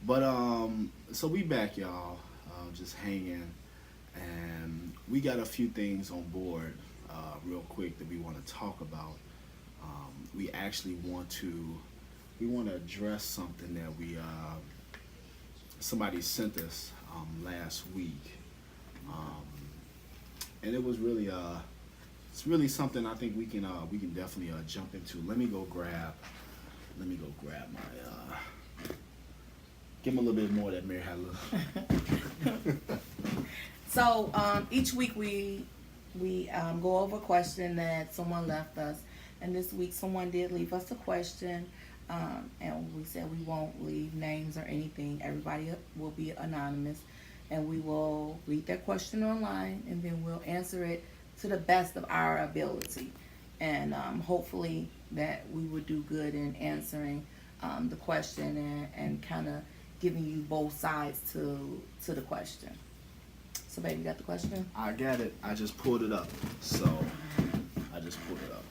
But so we back, y'all, just hanging, and we got a few things on board, real quick that we want to talk about. We actually want to address something that we somebody sent us last week, um, and it was really it's really something I think we can definitely jump into. Let me go grab my give him a little bit more of that Mary had a little. So each week we go over a question that someone left us, and this week someone did leave us a question, and we said we won't leave names or anything. Everybody will be anonymous, and we will read their question online, and then we'll answer it to the best of our ability, and hopefully that we would do good in answering the question and kind of giving you both sides to the question. So, baby, you got the question? I got it. I just pulled it up. So I just pulled it up.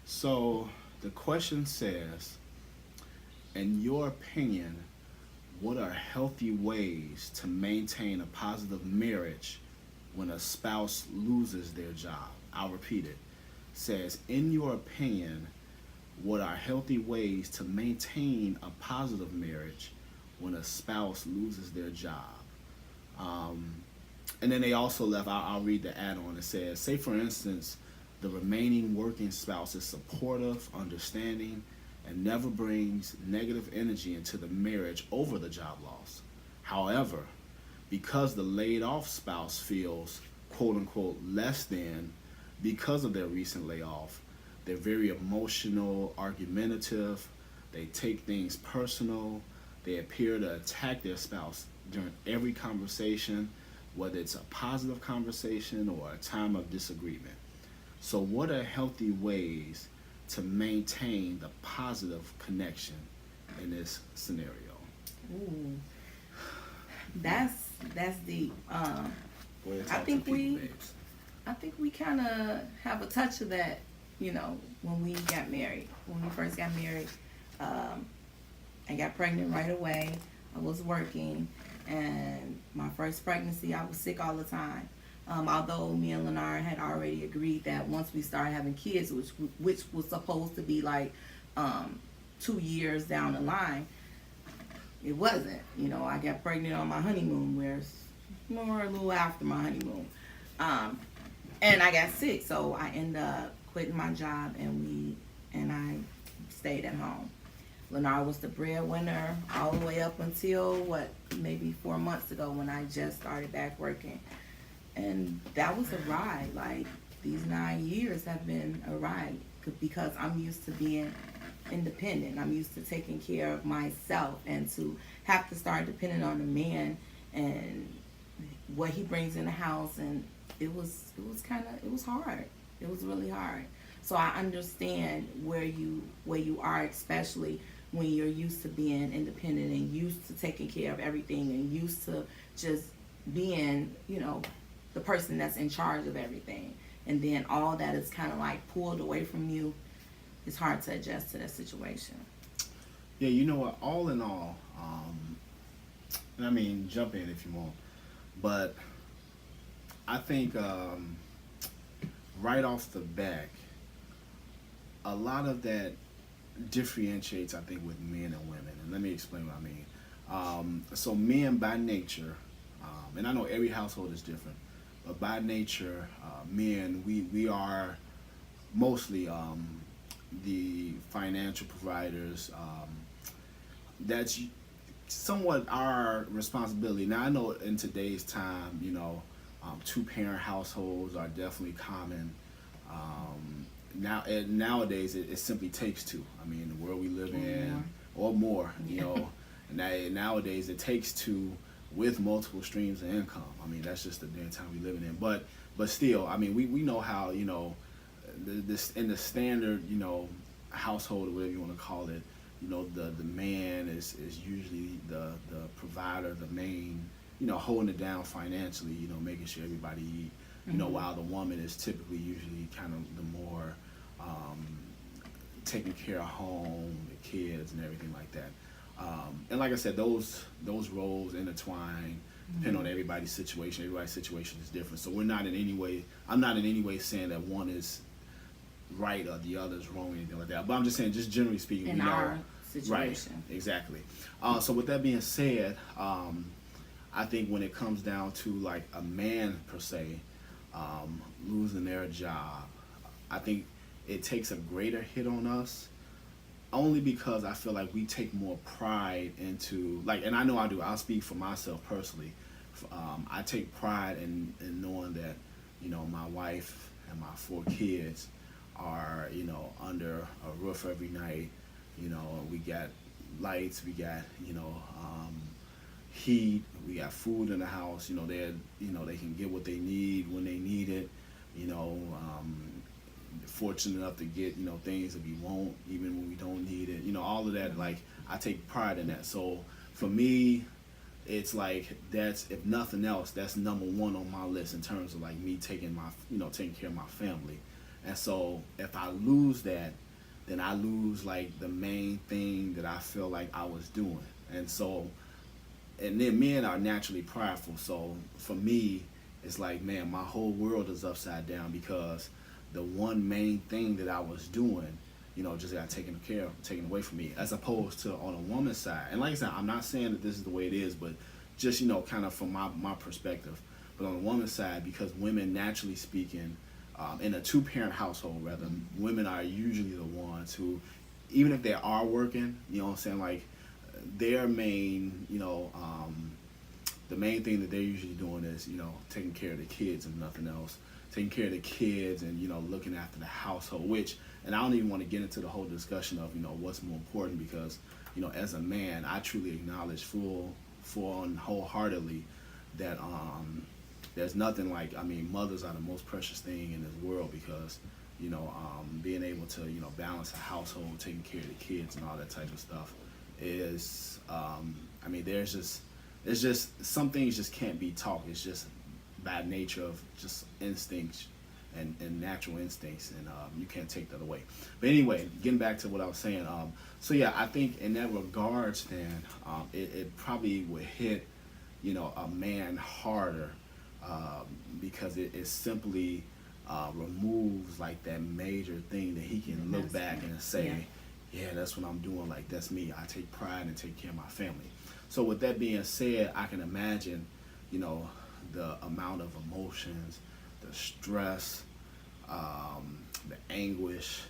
So the question says, in your opinion, what are healthy ways to maintain a positive marriage when a spouse loses their job? I'll repeat it. Says, in your opinion, what are healthy ways to maintain a positive marriage when a spouse loses their job? Um, and then they also left, I'll read the add-on. It says, say for instance, the remaining working spouse is supportive, understanding, and never brings negative energy into the marriage over the job loss. However, because the laid off spouse feels quote unquote less than because of their recent layoff, they're very emotional, argumentative, they take things personal, they appear to attack their spouse during every conversation, whether it's a positive conversation or a time of disagreement. So what are healthy ways to maintain the positive connection in this scenario? Ooh, that's deep. Go ahead, I talk to think people, babes. I think we kind of have a touch of that, when we got married. When we first got married, I got pregnant right away. I was working, and my first pregnancy, I was sick all the time. Although me and Lennar had already agreed that once we started having kids, which was supposed to be like 2 years down the line, it wasn't. I got pregnant on my honeymoon, where it's more a little after my honeymoon. And I got sick, so I ended up quitting my job, and I stayed at home. Lennar was the breadwinner all the way up until maybe 4 months ago, when I just started back working. And that was a ride. Like, these 9 years have been a ride, because I'm used to being independent. I'm used to taking care of myself, and to have to start depending on a man and what he brings in the house, and it was hard. It was really hard. So I understand where you are, especially when you're used to being independent and used to taking care of everything and used to just being, the person that's in charge of everything. And then all that is kind of like pulled away from you. It's hard to adjust to that situation. Yeah, you know what? All in all, and I mean, jump in if you want, but I think right off the back, a lot of that differentiates, I think, with men and women. And let me explain what I mean. So men by nature, and I know every household is different, but by nature, men, we are mostly the financial providers. That's somewhat our responsibility. Now, I know in today's time, two-parent households are definitely common. Nowadays, it simply takes two. I mean, the world we live in, or more, and nowadays it takes two with multiple streams of income. I mean, that's just the damn time we living in. But still, I mean, we know how, this in the standard, household, or whatever you want to call it, the man is usually the provider, the main, holding it down financially, making sure everybody eat, while the woman is typically usually kind of the more taking care of home, the kids, and everything like that. And like I said, those roles intertwine, depend on everybody's situation. Everybody's situation is different. So we're not in any way. I'm not in any way saying that one is right or the other is wrong or anything like that. But I'm just saying, just generally speaking, In we know. our Right, situation. exactly. So with that being said, I think when it comes down to like a man per se losing their job, I think it takes a greater hit on us only because I feel like we take more pride into like, and I know I do. I'll speak for myself personally. I take pride in knowing that my wife and my 4 kids are under a roof every night. We got lights, we got heat, we got food in the house. They can get what they need when they need it. You know, fortunate enough to get things that we want even when we don't need it. All of that. Like I take pride in that. So for me, it's like that's, if nothing else, that's number one on my list in terms of like me taking taking care of my family. And so if I lose that, then I lose like the main thing that I feel like I was doing. And so, and then men are naturally prideful. So for me, it's like, man, my whole world is upside down because the one main thing that I was doing, just got taken away from me, as opposed to on a woman's side. And like I said, I'm not saying that this is the way it is, but just, kind of from my perspective. But on the woman's side, because women, naturally speaking, in a two-parent household, rather, women are usually the ones who, even if they are working, what I'm saying, like their main, the main thing that they're usually doing is, taking care of the kids and nothing else. Taking care of the kids and, looking after the household, which, and I don't even want to get into the whole discussion of, what's more important because, as a man, I truly acknowledge full and wholeheartedly that there's nothing like, mothers are the most precious thing in this world because, being able to, balance a household, taking care of the kids and all that type of stuff is, there's just, some things just can't be taught. It's just by nature of just instincts and natural instincts, and you can't take that away. But anyway, getting back to what I was saying, so yeah, I think in that regards, then it probably would hit a man harder because it simply removes like that major thing that he can look back and say, yeah, that's what I'm doing. Like that's me. I take pride and take care of my family. So with that being said, I can imagine, the amount of emotions, the stress, the anguish,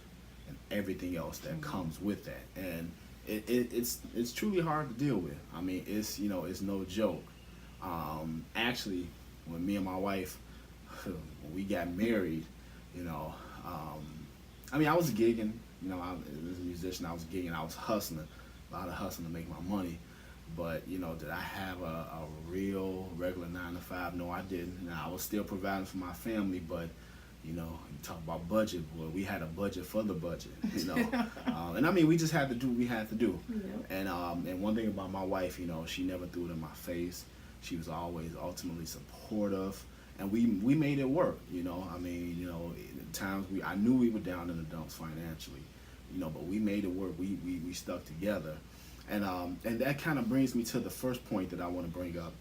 and everything else that comes with that. And it's truly hard to deal with. It's no joke. Actually, when me and my wife, when we got married, I was gigging. As a musician, I was gigging. I was hustling, a lot of hustling to make my money. But, did I have a real regular 9 to 5? No, I didn't. Now, I was still providing for my family, but, you talk about budget, boy, we had a budget for the budget, and we just had to do what we had to do. Yeah. And one thing about my wife, she never threw it in my face. She was always ultimately supportive, and we made it work, times I knew we were down in the dumps financially, but we made it work. We stuck together. And that kind of brings me to the first point that I want to bring up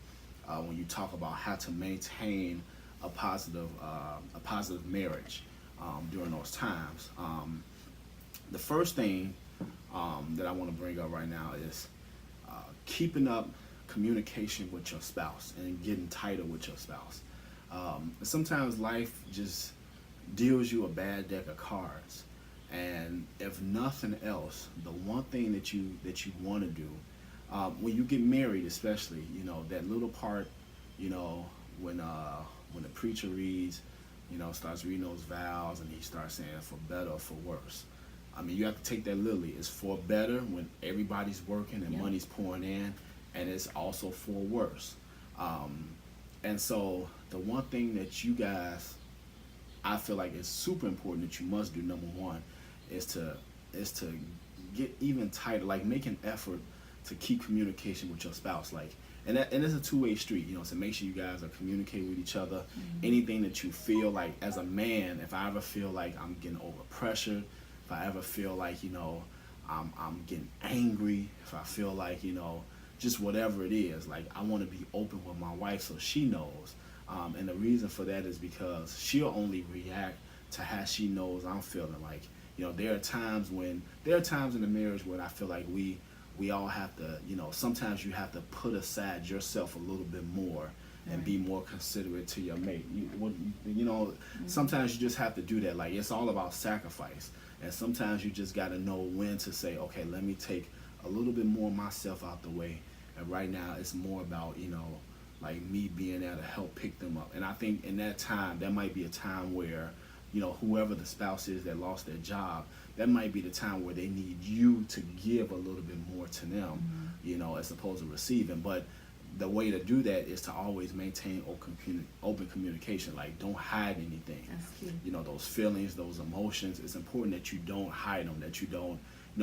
when you talk about how to maintain a positive marriage during those times. The first thing that I want to bring up right now is keeping up communication with your spouse and getting tighter with your spouse. Sometimes life just deals you a bad deck of cards. And if nothing else, the one thing that you want to do when you get married, especially, that little part, when the preacher reads, starts reading those vows, and he starts saying for better or for worse. You have to take that literally. It's for better when everybody's working and money's pouring in, and it's also for worse. And so the one thing that you guys, I feel like it's super important that you must do, number one, is to get even tighter, like make an effort to keep communication with your spouse, like, and it's a two-way street, so make sure you guys are communicating with each other. Anything that you feel like, as a man, if I ever feel like I'm getting overpressured, if I ever feel like I'm getting angry, if I feel like, just whatever it is, like I want to be open with my wife so she knows. And the reason for that is because she'll only react to how she knows I'm feeling. Like, there are times in the marriage when I feel like we all have to, sometimes you have to put aside yourself a little bit more and be more considerate to your mate. Sometimes you just have to do that. Like, it's all about sacrifice. And sometimes you just got to know when to say, okay, let me take a little bit more of myself out the way. And right now it's more about, like me being there to help pick them up. And I think in that time, that might be a time where, whoever the spouse is that lost their job, that might be the time where they need you to give a little bit more to them, as opposed to receiving. But the way to do that is to always maintain open communication. Like, don't hide anything. That's key. Those feelings, those emotions. It's important that you don't hide them, that you don't,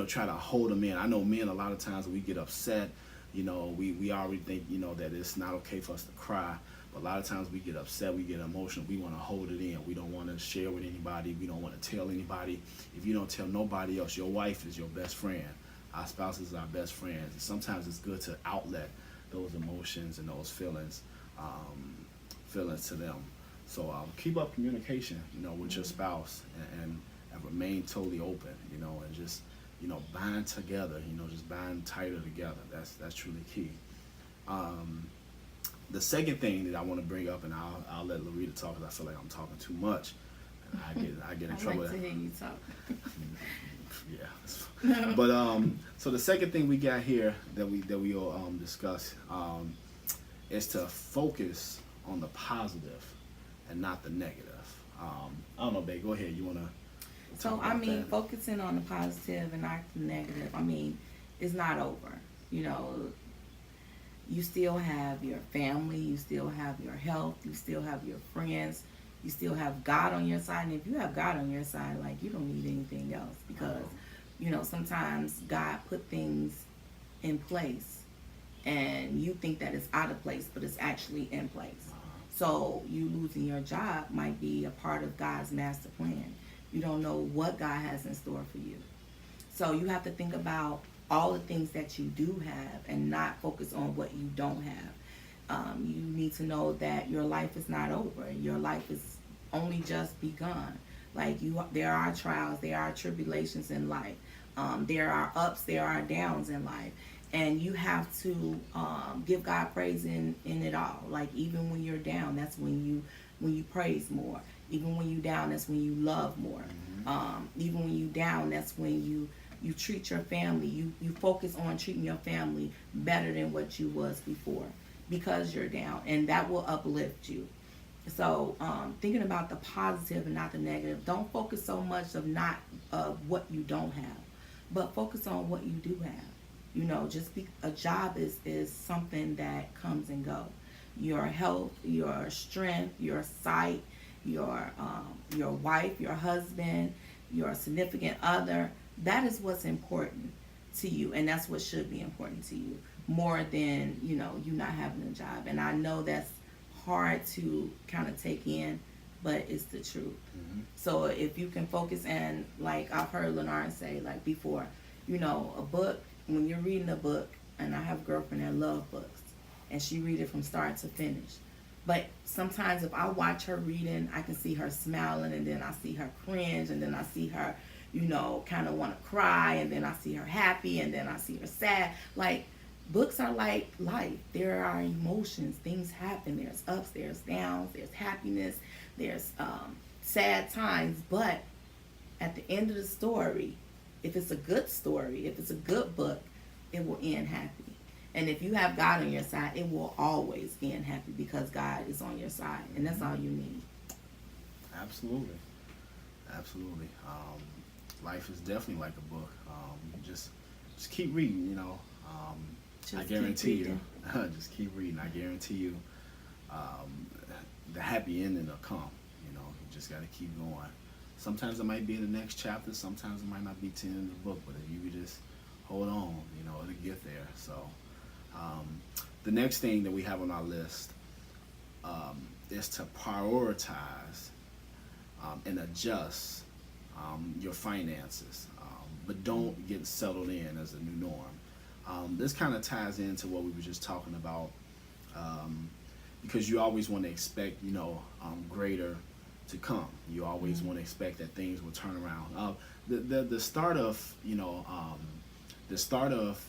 try to hold them in. I know men, a lot of times when we get upset, we already think, that it's not okay for us to cry. But a lot of times we get upset, we get emotional, we want to hold it in. We don't want to share with anybody. We don't want to tell anybody. If you don't tell nobody else, your wife is your best friend. Our spouses are our best friends. And sometimes it's good to outlet those emotions and those feelings to them. So keep up communication, with your spouse, and remain totally open, and just, bind together, just bind tighter together. That's truly key. The second thing that I want to bring up, and I'll let Loretta talk because I feel like I'm talking too much, and I get in trouble. I like to hear you talk. Yeah. But so the second thing we got here that we'll discuss is to focus on the positive and not the negative. I don't know, babe. Go ahead. You wanna? So focusing on the positive and not the negative. It's not over. You still have your family. You still have your health. You still have your friends. You still have God on your side. And if you have God on your side, like, you don't need anything else, because sometimes God put things in place and you think that it's out of place, but it's actually in place. So you losing your job might be a part of God's master plan. You don't know what God has in store for you. So you have to think about all the things that you do have and not focus on what you don't have. You need to know that your life is not over. Your life is only just begun. Like, there are trials, there are tribulations in life. There are ups, there are downs in life. And you have to give God praise in it all. Like, even when you're down, that's when you praise more. Even when you're down, that's when you love more. Even when you're down, that's when you treat your family. You focus on treating your family better than what you was before, because you're down, and that will uplift you. So thinking about the positive and not the negative. Don't focus so much of what you don't have, but focus on what you do have. A job is something that comes and go. Your health, your strength, your sight, your wife, your husband, your significant other. That is what's important to you, and that's what should be important to you, more than you not having a job. And I know that's hard to kind of take in, but it's the truth. So if you can focus, and like I've heard Lenard say, like before, a book, when you're reading a book, and I have a girlfriend that loves books, and she read it from start to finish. But sometimes if I watch her reading, I can see her smiling, and then I see her cringe, and then I see her, kind of want to cry, and then I see her happy, and then I see her sad. Like, books are like life. There are emotions. Things happen. There's ups, there's downs, there's happiness, there's sad times. But at the end of the story, if it's a good story, if it's a good book, it will end happy. And if you have God on your side, it will always end happy, because God is on your side, and that's all you need. Absolutely. Life is definitely like a book. Just keep reading. I guarantee you. Just keep reading. I guarantee you, the happy ending will come. You just got to keep going. Sometimes it might be in the next chapter. Sometimes it might not be to the end of the book. But if you just hold on, it'll get there. So, the next thing that we have on our list is to prioritize and adjust your finances. but don't get settled in as a new norm. This kind of ties into what we were just talking about, um, because you always want to expect, greater to come. You always want to expect that things will turn around. The start of, the start of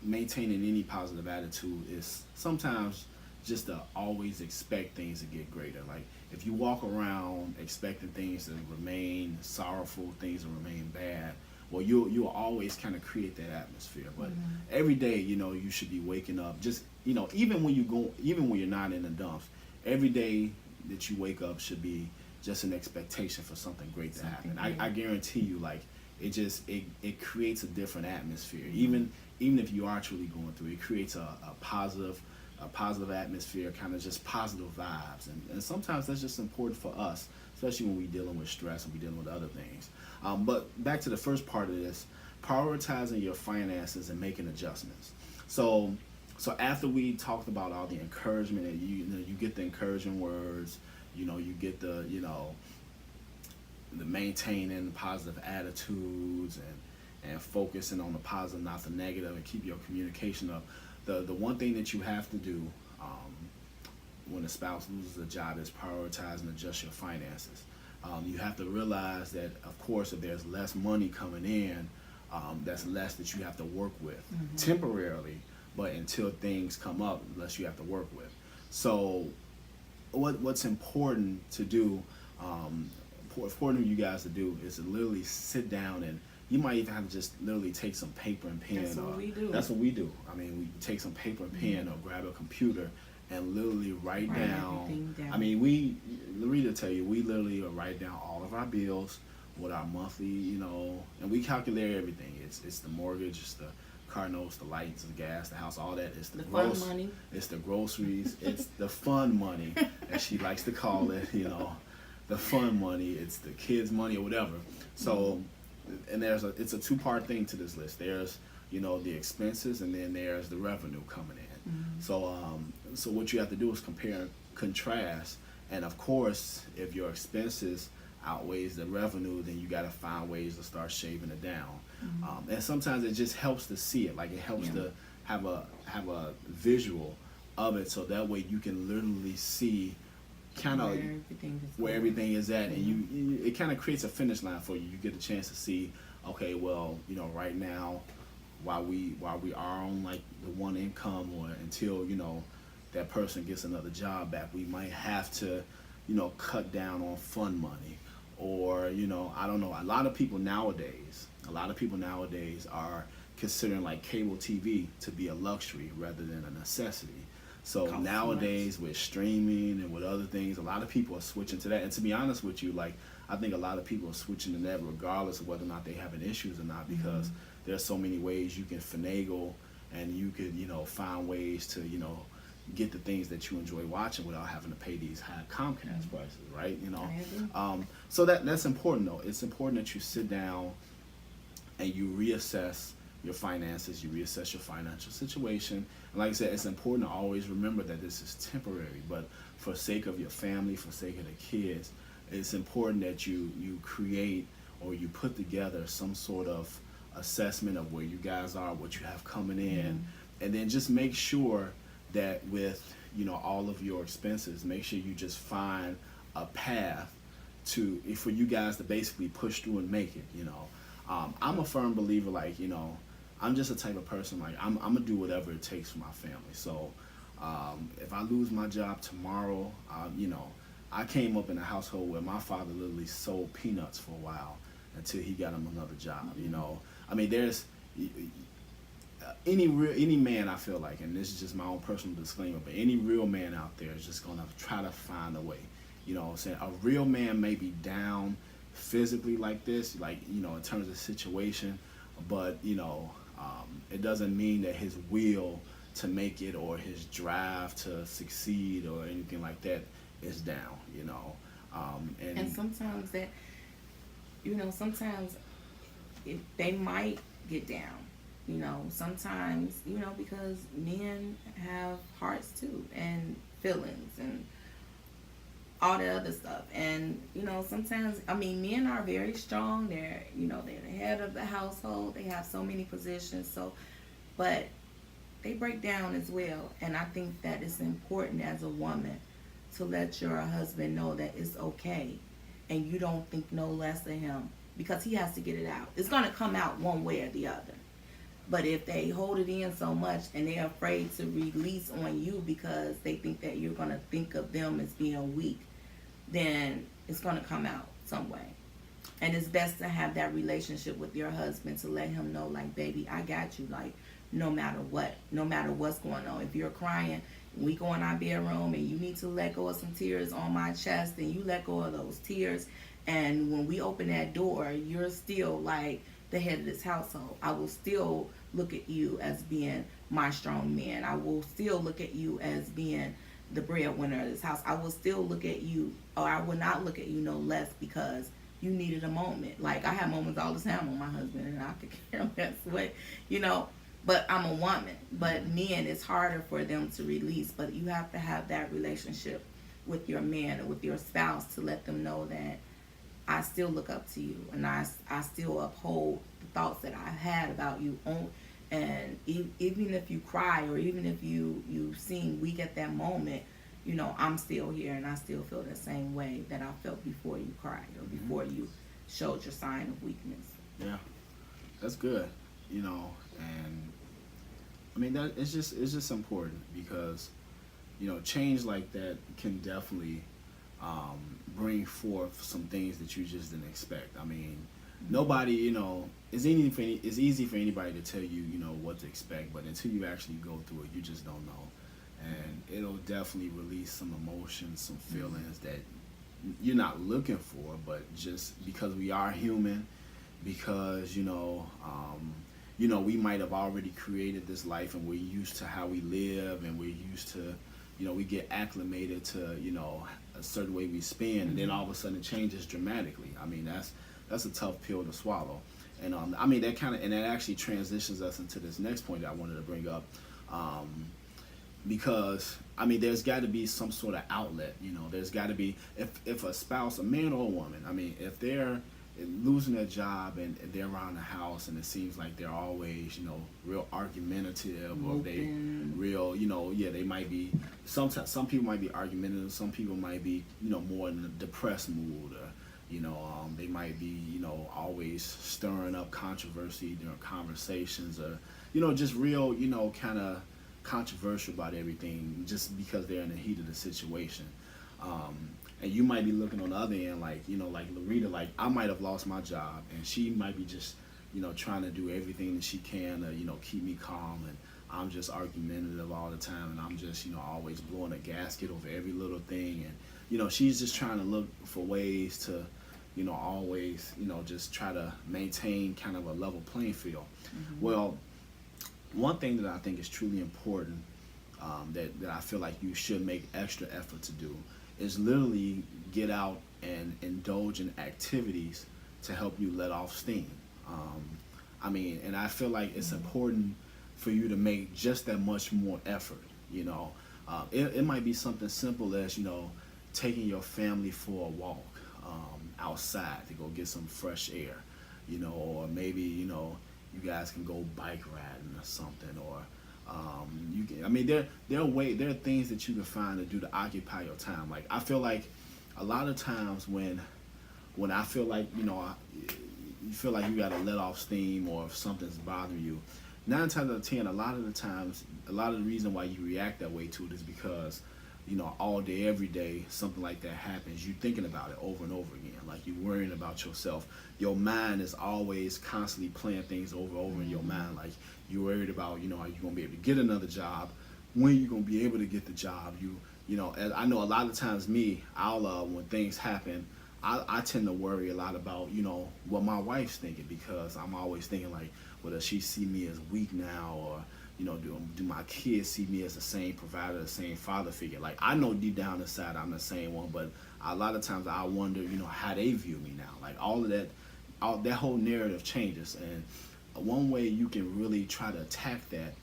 maintaining any positive attitude is sometimes just to always expect things to get greater. Like if you walk around expecting things to remain sorrowful, things to remain bad, well, you'll always kind of create that atmosphere. But every day, you should be waking up. Just even when you're not in the dumps, every day that you wake up should be just an expectation for something great to happen. I guarantee you, like it creates a different atmosphere. Even if you are truly going through, it creates a positive atmosphere, kind of just positive vibes. And sometimes that's just important for us, especially when we're dealing with stress and we're dealing with other things. But back to the first part of this, prioritizing your finances and making adjustments. So after we talked about all the encouragement, and you get the encouraging words, you get the maintaining positive attitudes and focusing on the positive, not the negative, and keep your communication up. The one thing that you have to do when a spouse loses a job is prioritize and adjust your finances. You have to realize that, of course, if there's less money coming in, that's less that you have to work with temporarily, but until things come up, less you have to work with. So what's important to do, important for you guys to do, is to literally sit down, and you might even have to just literally take some paper and pen. That's what we do. That's what we do. I mean, we take some paper and pen or grab a computer and literally write down. Everything down. I mean, Larita tell you, we literally write down all of our bills, what our monthly, and we calculate everything. It's the mortgage, it's the car notes, the lights, the gas, the house, all that. It's the fun money. It's the groceries. It's the fun money, as she likes to call it. The fun money. It's the kids' money or whatever. So, and it's a two-part thing to this list. There's the expenses, and then there's the revenue coming in. So what you have to do is compare and contrast. And of course, if your expenses outweighs the revenue, then you got to find ways to start shaving it down. And sometimes it just helps to see it. Like it helps to have a visual of it, so that way you can literally see kind of where everything is at, and it kind of creates a finish line for you. You get a chance to see, okay, well, right now, while we are on like the one income, or until that person gets another job back, we might have to cut down on fund money, or I don't know. A lot of people nowadays are considering like cable TV to be a luxury rather than a necessity. So nowadays with streaming and with other things, a lot of people are switching to that. And to be honest with you, like I think a lot of people are switching to that regardless of whether or not they having issues or not, because there's so many ways you can finagle, and you could find ways to get the things that you enjoy watching without having to pay these high Comcast prices, right? So that's important though. It's important that you sit down and you reassess your finances, you reassess your financial situation. And like I said, it's important to always remember that this is temporary, but for sake of your family, for sake of the kids, it's important that you create or you put together some sort of assessment of where you guys are, what you have coming in, and then just make sure that with all of your expenses, make sure you just find a path for you guys to basically push through and make it. I'm a firm believer, like I'm just a type of person, like I'm gonna do whatever it takes for my family. So if I lose my job tomorrow, I came up in a household where my father literally sold peanuts for a while until he got him another job. I mean, there's any man, I feel like, and this is just my own personal disclaimer, but any real man out there is just gonna try to find a way. What I'm saying? A real man may be down physically like this, like in terms of situation, but it doesn't mean that his will to make it or his drive to succeed or anything like that is down. And sometimes that sometimes they might get down. Sometimes because men have hearts too, and feelings, and all the other stuff. And sometimes, I mean, men are very strong. They're the head of the household. They have so many positions. So, but they break down as well. And I think that it's important as a woman to let your husband know that it's okay, and you don't think no less of him because he has to get it out. It's gonna come out one way or the other. But if they hold it in so much and they're afraid to release on you because they think that you're going to think of them as being weak, then it's going to come out some way. And it's best to have that relationship with your husband to let him know, like, baby, I got you. Like, no matter what, no matter what's going on. If you're crying, we go in our bedroom and you need to let go of some tears on my chest, then you let go of those tears. And when we open that door, you're still like the head of this household. I will still look at you as being my strong man. I will still look at you as being the breadwinner of this house. I will still look at you, or I will not look at you no less because you needed a moment. Like, I have moments all the time with my husband, and I could care less what. But I'm a woman. But men, it's harder for them to release. But you have to have that relationship with your man or with your spouse to let them know that I still look up to you, and I still uphold the thoughts that I had about you. And even if you cry, or even if you seem weak at that moment, I'm still here, and I still feel the same way that I felt before you cried or before you showed your sign of weakness. Yeah, that's good. And I mean that it's just important because change like that can definitely bring forth some things that you just didn't expect. I mean, nobody, it's easy for anybody to tell you, what to expect, but until you actually go through it, you just don't know. And it'll definitely release some emotions, some feelings that you're not looking for, but just because we are human, because, we might have already created this life and we're used to how we live, and we're used to, we get acclimated to, a certain way we spend, and then all of a sudden it changes dramatically. I mean, that's a tough pill to swallow. And I mean, that actually transitions us into this next point that I wanted to bring up, because I mean, there's got to be some sort of outlet. There's got to be, if a spouse, a man or a woman, I mean, if they're losing their job and they're around the house and it seems like they're always real argumentative, or they real they might be, sometimes some people might be argumentative, some people might be more in a depressed mood, or they might be always stirring up controversy during conversations, or just real kind of controversial about everything just because they're in the heat of the situation. And you might be looking on the other end, like like Larita, like I might have lost my job, and she might be just trying to do everything that she can to keep me calm, and I'm just argumentative all the time, and I'm just always blowing a gasket over every little thing, and she's just trying to look for ways to always just try to maintain kind of a level playing field. Well, one thing that I think is truly important, that I feel like you should make extra effort to do, is literally get out and indulge in activities to help you let off steam. I mean, and I feel like it's important for you to make just that much more effort. It might be something simple as taking your family for a walk outside to go get some fresh air, or maybe you guys can go bike riding or something, or you can, I mean, there are things that you can find to do to occupy your time. Like, I feel like a lot of times when I feel like you feel like you got to let off steam, or if something's bothering you, 9 times out of 10, a lot of the times, a lot of the reason why you react that way to it is because all day, every day, something like that happens. You're thinking about it over and over again. Like, you're worrying about yourself. Your mind is always constantly playing things over and over in your mind. Like, you're worried about, are you going to be able to get another job? When are you going to be able to get the job? And I know a lot of times when things happen, I tend to worry a lot about, what my wife's thinking, because I'm always thinking like, well, does she see me as weak now? Or, do my kids see me as the same provider, the same father figure? Like, I know deep down inside I'm the same one, but a lot of times I wonder, how they view me now. Like, all that whole narrative changes. And one way you can really try to attack that,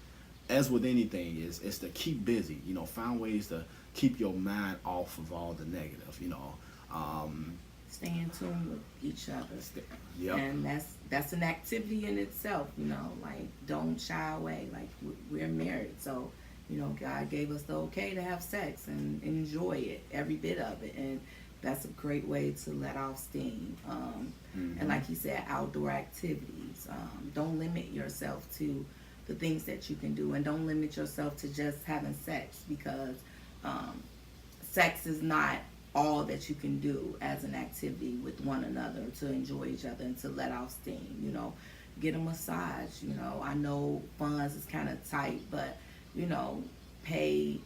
as with anything, is to keep busy. Find ways to keep your mind off of all the negative, you know. Um, Stay in tune with each other. yep. And that's an activity in itself, you know. Like, don't shy away. Like, we're married, so you know, God gave us the okay to have sex and enjoy it, every bit of it, and that's a great way to let off steam. And like he said, outdoor activities. Don't limit yourself to the things that you can do, and don't limit yourself to just having sex, because sex is not all that you can do as an activity with one another to enjoy each other and to let off steam. You know, get a massage. You know, I know funds is kind of tight, but you know, pay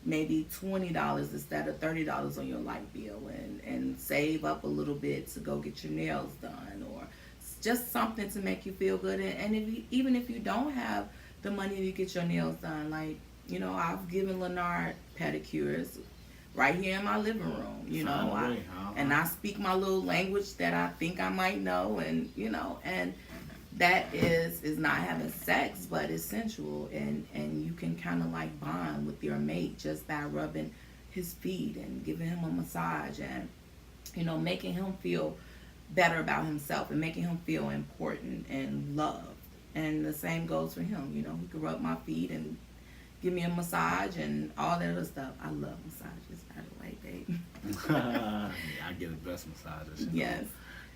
maybe $20 instead of $30 on your light bill, and save up a little bit to go get your nails done, or just something to make you feel good. And if you, even if you don't have the money to get your nails done, like, you know, I've given Leonard pedicures right here in my living room, you know. And I speak my little language that I think I might know, and you know, and that is not having sex, but it's sensual, and you can kind of like bond with your mate just by rubbing his feet and giving him a massage, and you know, making him feel better about himself and making him feel important and loved. And the same goes for him. You know, he could rub my feet and give me a massage and all that other stuff. I love massages, by the way, babe. Yeah, I get the best massages. You know? Yes.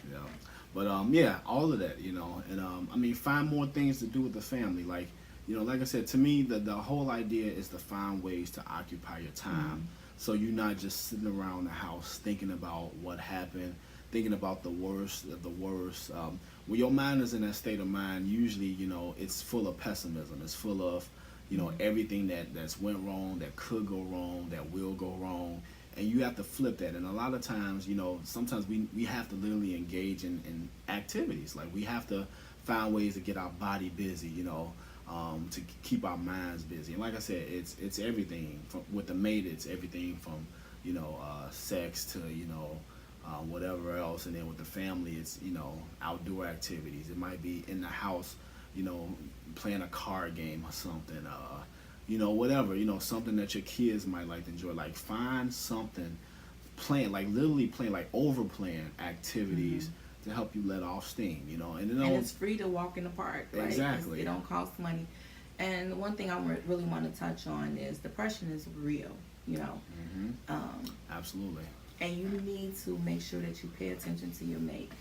You know. But yeah, all of that, you know, and I mean, find more things to do with the family. Like, you know, like I said, to me, the whole idea is to find ways to occupy your time, so you're not just sitting around the house thinking about what happened, thinking about the worst of the worst. When your mind is in that state of mind, usually, you know, it's full of pessimism. It's full of, you know, everything that's went wrong, that could go wrong, that will go wrong. And you have to flip that. And a lot of times, you know, sometimes we have to literally engage in activities. Like, we have to find ways to get our body busy, you know, to keep our minds busy. And like I said, it's everything. With the mate, it's everything from, you know, sex to, you know, whatever else. And then with the family, it's, you know, outdoor activities. It might be in the house, you know, playing a card game or something, you know, whatever, you know, something that your kids might like to enjoy. Like, find something, playing, like literally playing, like overplaying activities to help you let off steam, you know. And it's free to walk in the park. Right? Exactly. It don't cost money. And one thing I really want to touch on is depression is real, you know. Absolutely. And you need to make sure that you pay attention to your mate.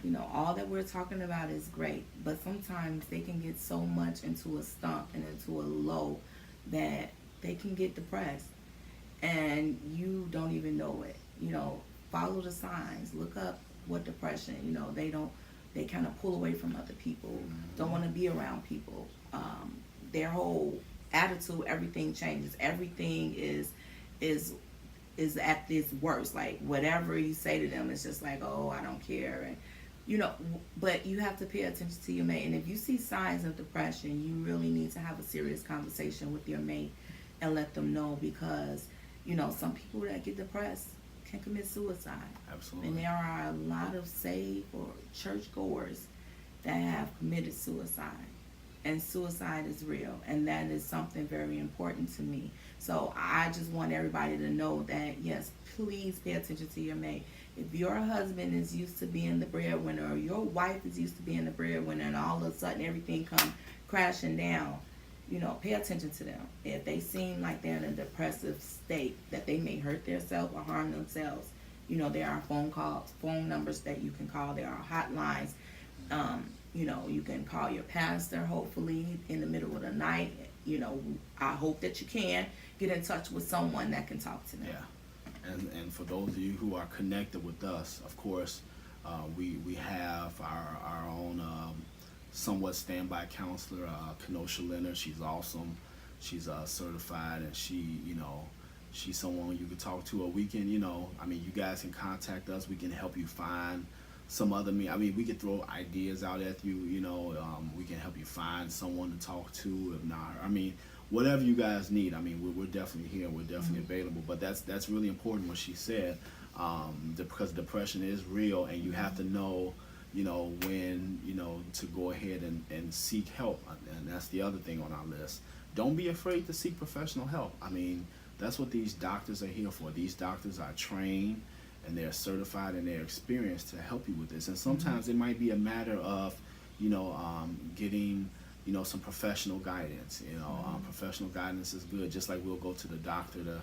You know, all that we're talking about is great, but sometimes they can get so much into a slump and into a low that they can get depressed, and you don't even know it. You know, follow the signs. Look up what depression. You know, they kind of pull away from other people, don't want to be around people. Their whole attitude, everything changes. Everything is at its worst. Like, whatever you say to them, it's just like, oh, I don't care. And you know, but you have to pay attention to your mate. And if you see signs of depression, you really need to have a serious conversation with your mate and let them know, because, you know, some people that get depressed can commit suicide. Absolutely. And there are a lot of saved or churchgoers that have committed suicide. And suicide is real. And that is something very important to me. So I just want everybody to know that, yes, please pay attention to your mate. If your husband is used to being the breadwinner, or your wife is used to being the breadwinner, and all of a sudden everything comes crashing down, you know, pay attention to them. If they seem like they're in a depressive state, that they may hurt themselves or harm themselves, you know, there are phone numbers that you can call. There are hotlines. You know, you can call your pastor, hopefully, in the middle of the night. You know, I hope that you can get in touch with someone that can talk to them. Yeah. And for those of you who are connected with us, of course, we have our own somewhat standby counselor, Kenosha Leonard. She's awesome. She's certified, and she, you know, she's someone you can talk to. Or we can, you know, I mean, you guys can contact us. We can help you find some other I mean, we can throw ideas out at you. You know, we can help you find someone to talk to. If not, I mean, whatever you guys need. I mean, we're definitely here. We're definitely available. But that's really important what she said, because depression is real, and you have to know, you know, when, you know, to go ahead and seek help. And that's the other thing on our list. Don't be afraid to seek professional help. I mean, That's what these doctors are here for. These doctors are trained and they're certified and they're experienced to help you with this. And sometimes it might be a matter of, getting, some professional guidance. Professional guidance is good. Just like we'll go to the doctor to,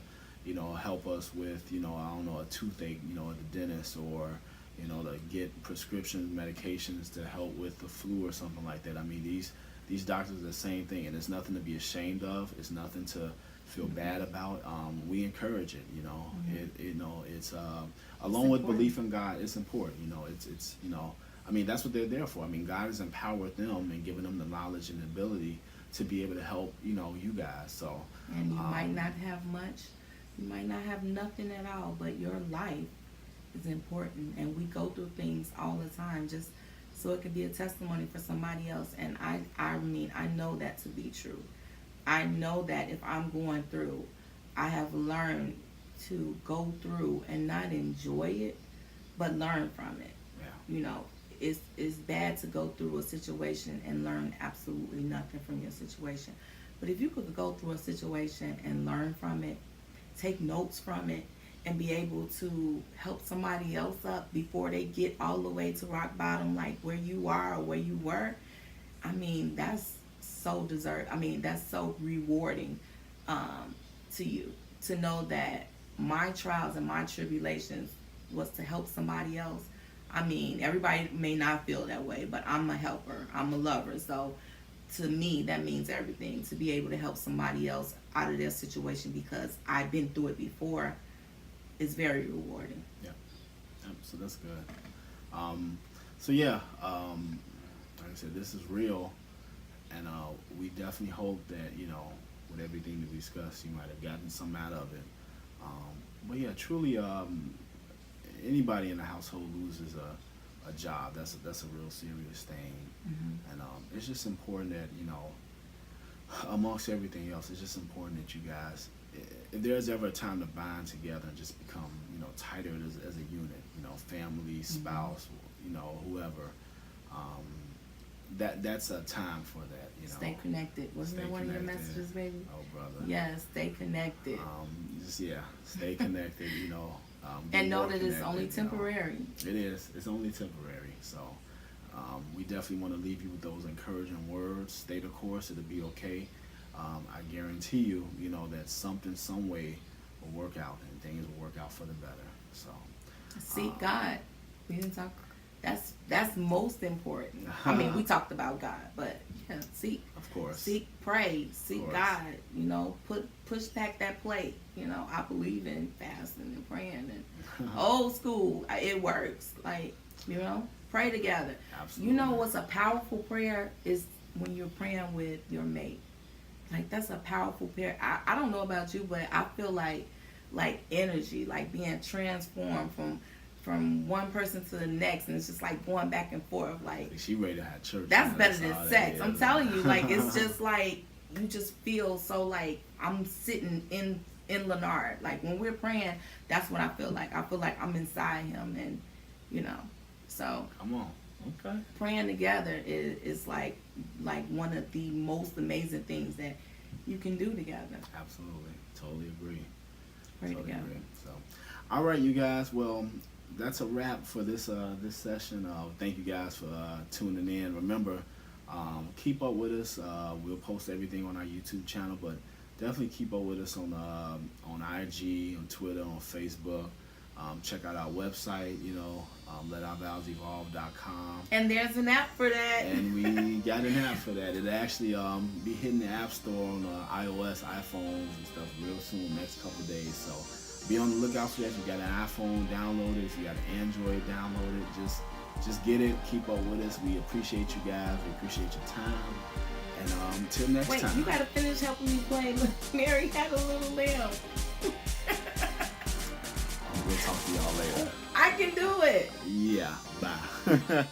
help us with, I don't know, a toothache, at the dentist, or, to get prescription medications to help with the flu or something like that. I mean, these doctors are the same thing, and it's nothing to be ashamed of. It's nothing to feel bad about. We encourage it. It's along with belief in God. It's important. It's I mean, that's what they're there for. I mean, God has empowered them and given them the knowledge and ability to be able to help you guys. So and you might not have much. You might not have nothing at all, but your life is important, and we go through things all the time just so it could be a testimony for somebody else. And I mean, I know that to be true. I know that if I'm going through, I have learned to go through and not enjoy it, but learn from it. Yeah. It's bad to go through a situation and learn absolutely nothing from your situation. But if you could go through a situation and learn from it, take notes from it, and be able to help somebody else up before they get all the way to rock bottom, like where you are or where you were, I mean, that's so that's so rewarding to you, to know that my trials and my tribulations was to help somebody else. I mean, everybody may not feel that way, but I'm a helper. I'm a lover. So to me, that means everything, to be able to help somebody else out of their situation because I've been through it before is very rewarding. Yeah. So that's good. Like I said, this is real, and we definitely hope that, with everything that we discussed, you might have gotten some out of it. But yeah, truly, anybody in the household loses a job. That's a real serious thing. And it's just important that, amongst everything else, it's just important that you guys, if there's ever a time to bind together and just become, tighter as a unit, family, spouse, whoever, that's a time for that, Stay connected. Wasn't that one of your messages, baby? Oh, brother. Yes, stay connected. Stay connected, and know that it's only temporary. It is. It's only temporary. So we definitely want to leave you with those encouraging words. Stay the course. It'll be okay. I guarantee you, that something, some way will work out, and things will work out for the better. So seek God. We didn't talk. That's most important. I mean, we talked about God, but yeah, seek. Of course. Seek, pray, seek God. Push back that plate. I believe in fasting and praying and old school. It works. Like, pray together. Absolutely. What's a powerful prayer is when you're praying with your mate. Like, that's a powerful prayer. I don't know about you, but I feel like energy, like being transformed from one person to the next, and it's just like going back and forth. Like, she ready to have church. That's better than sex. I'm telling you, like, it's just like you just feel so like I'm sitting in Leonard. Like, when we're praying, that's what I feel like. I feel like I'm inside him, and so come on. Okay. Praying together is like one of the most amazing things that you can do together. Absolutely. Totally agree. Pray together. So, all right, you guys. Well, that's a wrap for this session. Thank you guys for tuning in. Remember, keep up with us. We'll post everything on our YouTube channel, but definitely keep up with us on IG, on Twitter, on Facebook. Check out our website, LOVEValesEvolve.com. And there's an app for that. And we got an app for that. It'll actually be hitting the App Store on iOS, iPhones, and stuff real soon, next couple days. So be on the lookout for that. If you got an iPhone, download it. If you got an Android, download it. Just get it. Keep up with us. We appreciate you guys. We appreciate your time. And until next time. Wait, you gotta finish helping me play Mary Had a Little Lamb. We'll talk to y'all later. I can do it. Yeah, bye.